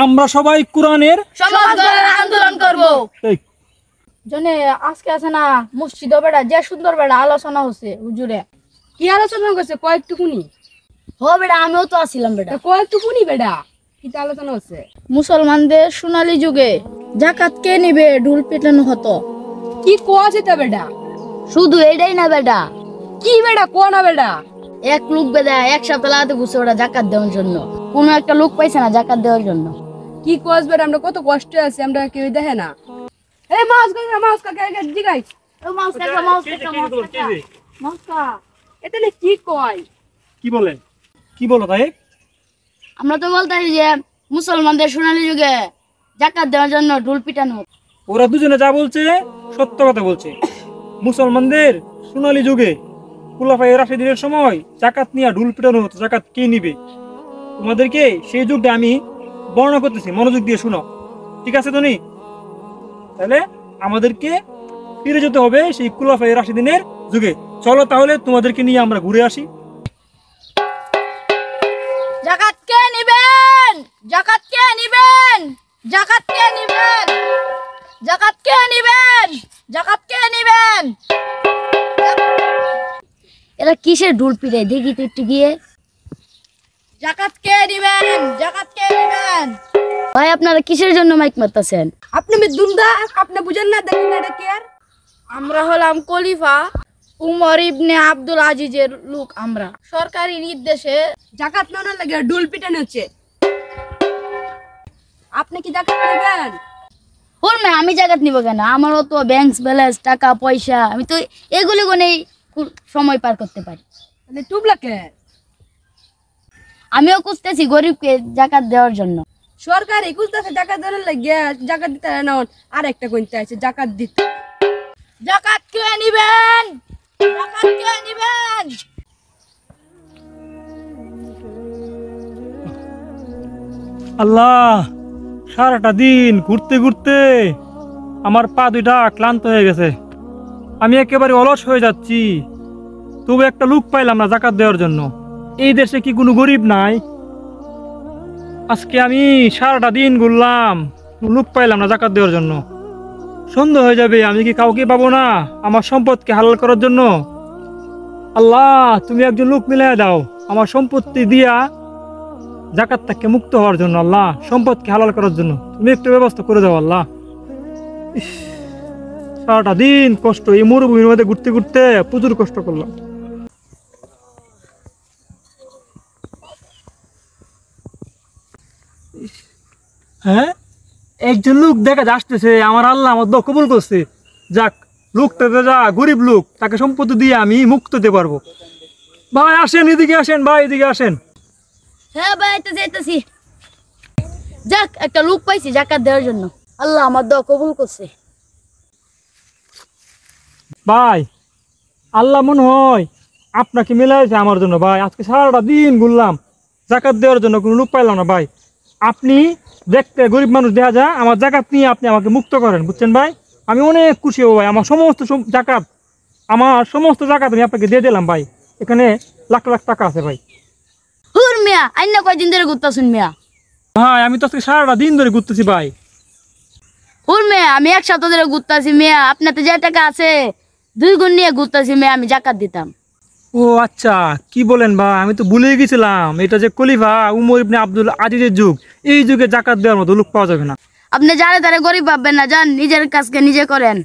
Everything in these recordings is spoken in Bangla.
আমরা সবাই কোরআনের সমাজ গড়ার আন্দোলন করব। এই জনে আজকে আছে না মসজিদ বেড়া যে সুন্দর বেড়া আলোচনা হচ্ছে হুজুরে। কি আলোচনা করছে কয়েকটুকুনি? হো বেড়া আমিও তো আছিলাম বেড়া। কয়েকটুকুনি বেটা কি আলোচনা হচ্ছে? মুসলমানদের সোনালী যুগে জাকাত কে নিবে ঢুল পেটানো হতো। কি কোয়া যেতে বেটা? শুধু এটাই না বেড়া, কি বেটা কোয়া না বেটা? এক লোক বেড়া এক সপ্তাহ লাগাতে ঘুরছে ওরা জাকাত দেওয়ার জন্য। কোনো একটা লোক পাইছে না জাকাত দেওয়ার জন্য। কি কোয়াস বেটা? আমরা কত কষ্টে আছি, আমরা কেউ দেখে না। এই মাছ কাকে জিগাই এটা কি কয়? কি বলে? কি বলো ভাই? আমরা তো বলতেছি যে মুসলমানদের সোনালী যুগে জাকাত দেওয়ার জন্য ঢুল পিটানো হতো। ওরা দুজনে যা বলছে সত্য কথা বলছে। মুসলমানদের সোনালী যুগে খুলাফায়ে রাশিদিনের সময় জাকাত নিয়ে ঢুল পিটানো হতো। জাকাত কে নিবে? তোমাদেরকে সেই যুগটা আমি বর্ণনা করতেছি, মনোযোগ দিয়ে শুনো। ঠিক আছে তো নি? তাহলে আমাদেরকে ফিরে যেতে হবে সেই খুলাফায়ে রাশিদিনের যুগে। চলো তাহলে তোমাদেরকে নিয়ে আমরা ঘুরে আসি। জাকাত কে নিবেন? জাকাত কে নিবেন? জাকাত কে নিবেন? জাকাত কে নিবেন? জাকাত কে নিবেন? এরা কিসের ঢুল পিটায় দেখি তো একটু গিয়ে। জাকাত কে নিবেন? জাকাত কে নিবেন? ভাই আপনারা কিসের জন্য মাইক মারতেছেন? আপনি দুন্দা আপনি বুঝেন না, দেখেন না এটা কি আর? আমরা হলাম খলিফা উমর ইবনে আব্দুল আজিজের লোক। আমরা সরকারি নির্দেশে জাকাত নেওয়ার লাগে ডুল পিটানো হচ্ছে। আপনি কি জাকাত নেবেন? বলবে আমি জাকাত নিব কেন? আমারও তো ব্যাংক ব্যালেন্স টাকা পয়সা, আমি তো এগুলি কোনেই সময় পার করতে পারি। তাহলে টুবলাকে আমিও খুঁজতেছি গরিবকে জাকাত দেওয়ার জন্য। সরকার একুশটাতে জাকাত দেওয়ার লাগে জাকাত দিতে না, আর একটা কইতে আছে জাকাত দিতে। জাকাত কে নিবেন? জাকাত কে নিবেন? আল্লাহ, সারাটা দিন ঘুরতে ঘুরতে আমার পা দুইটা ক্লান্ত হয়ে গেছে। আমি একেবারে অলস হয়ে যাচ্ছি। তবু একটা লোক পাইলাম না জাকাত দেওয়ার জন্য। এই দেশে কি কোনো গরিব নাই? আজকে আমি সারাটা দিন ঘুরলাম, লোক পাইলাম না জাকাত দেওয়ার জন্য। সন্দেহ হয়ে যাবে, আমি কি কাউকে পাবো না আমার সম্পদকে হালাল করার জন্য? আল্লাহ, তুমি একজন লোক মিলাই দাও আমার সম্পত্তি দিয়া জাকাত থেকে মুক্ত হওয়ার জন্য। আল্লাহ, সম্পদকে হালাল করার জন্য তুমি একটু ব্যবস্থা করে দাও আল্লাহ। ইস, সারাটা দিন কষ্ট, এই মরুভূমির মধ্যে ঘুরতে ঘুরতে প্রচুর কষ্ট করলাম। হ্যাঁ, একজন লোক দেখা আসতেছে, আমার আল্লাহ আমার দোয়া কবুল করছে। যাক, লোকটা যা গরিব লোক, তাকে সম্পত্তি দিয়ে আমি মুক্ত দিতে পারবো। ভাই আসেন, এদিকে আসেন, ভাই এদিকে আসেন। হ্যাঁ ভাই, তো যাইতেছি। যাক, একটা লোক পাইছি জাকাত দেওয়ার জন্য। আল্লাহ আমার দোয়া কবুল করছে। ভাই, আল্লাহ মনে হয় আপনাকে মিলাইছে আমার জন্য। ভাই, আজকে সারাটা দিন ঘুরলাম, জাকাত দেওয়ার জন্য কোনো লোক পাইলাম না। ভাই, আপনি দেখতে গরিব মানুষ দেখা যায়, আমার জাকাত নিয়ে আপনি আমাকে মুক্ত করেন, বুঝছেন ভাই? আমি অনেক খুশি হব ভাই। আমার সমস্ত জাকাত আমি আপনাকে দিয়ে দিলাম ভাই। এখানে লাখ লাখ টাকা আছে ভাই। হুর মিয়া, আইনা কয়দিন ধরে ঘুরতাছুন মিয়া? ভাই, আমি তো আজকে সারাটা দিন ধরে ঘুরতেছি ভাই। হুর মিয়া, আমি এক সপ্তাহ ধরে ঘুরতাছি মিয়া। আপনাতে যে টাকা আছে 2 গুণ নিয়ে ঘুরতাছি মিয়া, আমি জাকাত দিতাম। ও আচ্ছা, কি বলেন ভাই? আমি তো ভুলে গেছিলাম, এটা যে খলিফা উমর ইবনে আব্দুল আজিজের যুগ, এই যুগে জাকাত দেওয়ার মতো লোক পাওয়া যাবে না। আপনি যারে তারে গরিব ভাববেন না, যান নিজের কাজকে নিজে করেন।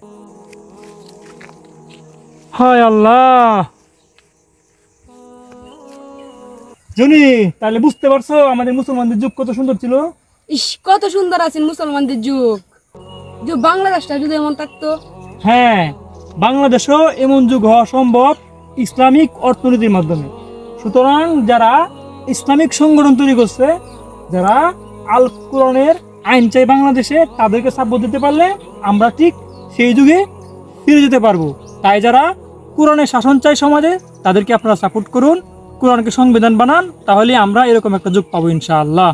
হায় আল্লাহ। জনি, তাহলে বুঝতে পারছো আমাদের মুসলমানদের যুগ কত সুন্দর ছিল? ইস, কত সুন্দর আছেন মুসলমানদের যুগ। যে বাংলাদেশটা যদি এমন থাকতো। হ্যাঁ, বাংলাদেশও এমন যুগ হওয়া সম্ভব ইসলামিক অর্থনীতির মাধ্যমে। সুতরাং যারা ইসলামিক সংগঠন তৈরি করছে, যারা আল কোরআনের আইন চাই বাংলাদেশে, তাদেরকে সাপোর্ট দিতে পারলে আমরা ঠিক সেই যুগে ফিরে যেতে পারবো। তাই যারা কোরআনের শাসন চাই সমাজে, তাদেরকে আপনারা সাপোর্ট করুন, কোরআনকে সংবিধান বানান, তাহলে আমরা এরকম একটা যুগ পাবো ইনশাআল্লাহ।